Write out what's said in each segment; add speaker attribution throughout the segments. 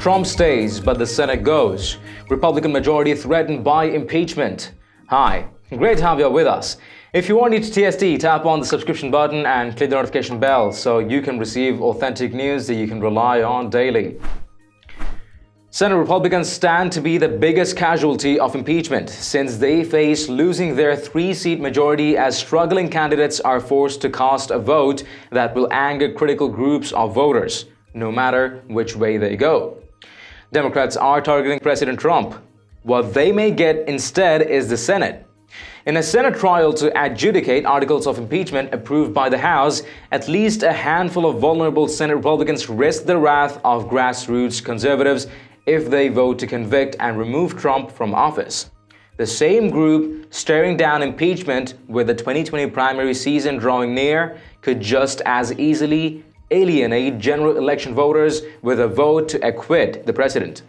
Speaker 1: Trump stays, but the Senate goes. Republican majority threatened by impeachment. Hi, great to have you with us. If you are new to TST, tap on the subscription button and click the notification bell so you can receive authentic news that you can rely on daily. Senate Republicans stand to be the biggest casualty of impeachment since they face losing their 3-seat majority as struggling candidates are forced to cast a vote that will anger critical groups of voters, no matter which way they go. Democrats are targeting President Trump. What they may get instead is the Senate. In a Senate trial to adjudicate articles of impeachment approved by the House, at least a handful of vulnerable Senate Republicans risk the wrath of grassroots conservatives if they vote to convict and remove Trump from office. The same group staring down impeachment with the 2020 primary season drawing near could just as easily alienate general election voters with a vote to acquit the president.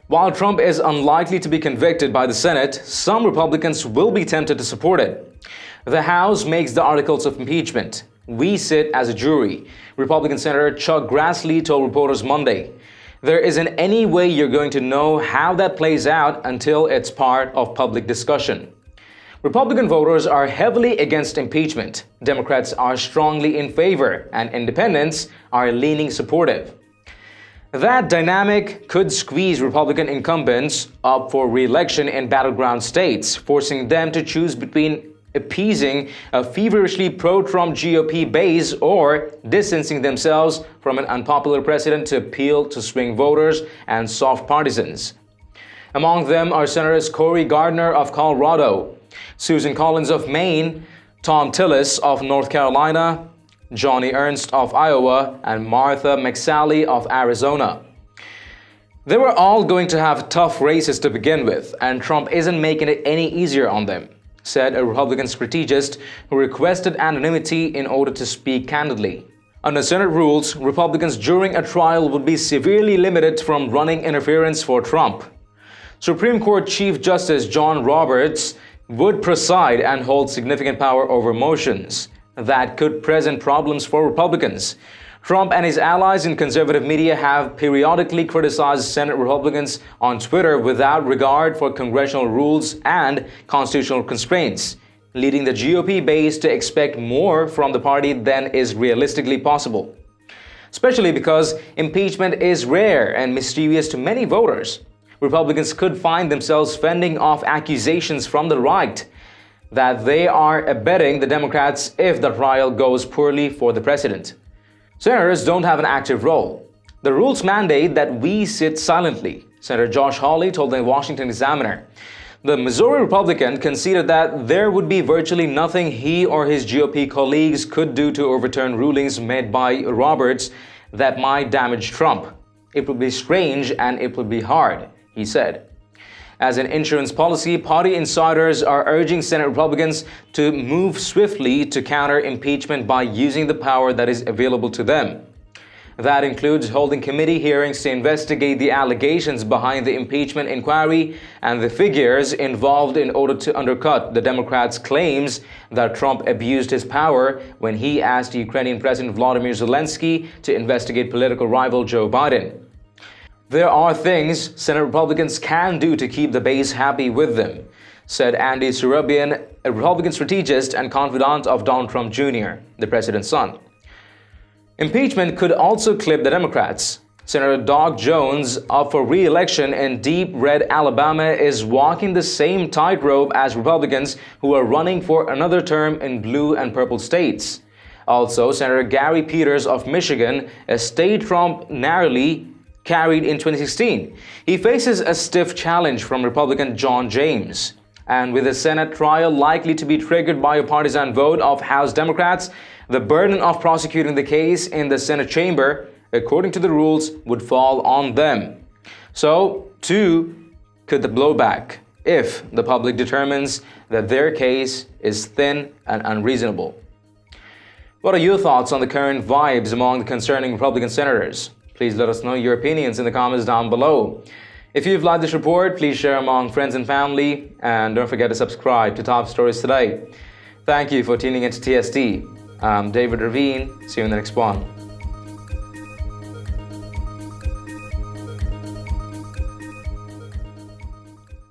Speaker 1: While Trump is unlikely to be convicted by the Senate, some Republicans will be tempted to support it. The House makes the articles of impeachment. We sit as a jury, Republican Senator Chuck Grassley told reporters Monday. There isn't any way you're going to know how that plays out until it's part of public discussion. Republican voters are heavily against impeachment. Democrats are strongly in favor, and independents are leaning supportive. That dynamic could squeeze Republican incumbents up for re-election in battleground states, forcing them to choose between appeasing a feverishly pro-Trump GOP base or distancing themselves from an unpopular president to appeal to swing voters and soft partisans. Among them are Senators Cory Gardner of Colorado, Susan Collins of Maine, Tom Tillis of North Carolina, Johnny Ernst of Iowa, and Martha McSally of Arizona. They were all going to have tough races to begin with, and Trump isn't making it any easier on them, said a Republican strategist who requested anonymity in order to speak candidly. Under Senate rules, Republicans during a trial would be severely limited from running interference for Trump. Supreme Court Chief Justice John Roberts would preside and hold significant power over motions that could present problems for Republicans. Trump and his allies in conservative media have periodically criticized Senate Republicans on Twitter without regard for congressional rules and constitutional constraints, leading the GOP base to expect more from the party than is realistically possible. Especially because impeachment is rare and mysterious to many voters. Republicans could find themselves fending off accusations from the right that they are abetting the Democrats if the trial goes poorly for the president. Senators don't have an active role. The rules mandate that we sit silently, Senator Josh Hawley told the Washington Examiner. The Missouri Republican conceded that there would be virtually nothing he or his GOP colleagues could do to overturn rulings made by Roberts that might damage Trump. It would be strange and it would be hard, he said. As an insurance policy, party insiders are urging Senate Republicans to move swiftly to counter impeachment by using the power that is available to them. That includes holding committee hearings to investigate the allegations behind the impeachment inquiry and the figures involved in order to undercut the Democrats' claims that Trump abused his power when he asked Ukrainian President Volodymyr Zelensky to investigate political rival Joe Biden. There are things Senate Republicans can do to keep the base happy with them, said Andy Surabian, a Republican strategist and confidant of Donald Trump Jr., the president's son. Impeachment could also clip the Democrats. Senator Doug Jones, up for re-election in deep red Alabama, is walking the same tightrope as Republicans who are running for another term in blue and purple states. Also, Senator Gary Peters of Michigan, a state Trump narrowly carried in 2016. He faces a stiff challenge from Republican John James. And with the Senate trial likely to be triggered by a partisan vote of House Democrats, the burden of prosecuting the case in the Senate chamber, according to the rules, would fall on them. So, too, could the blowback if the public determines that their case is thin and unreasonable. What are your thoughts on the current vibes among the concerning Republican senators? Please let us know your opinions in the comments down below. If you've liked this report, please share among friends and family, and don't forget to subscribe to Top Stories Today. Thank you for tuning into TST. I'm David Ravine. See you in the next one.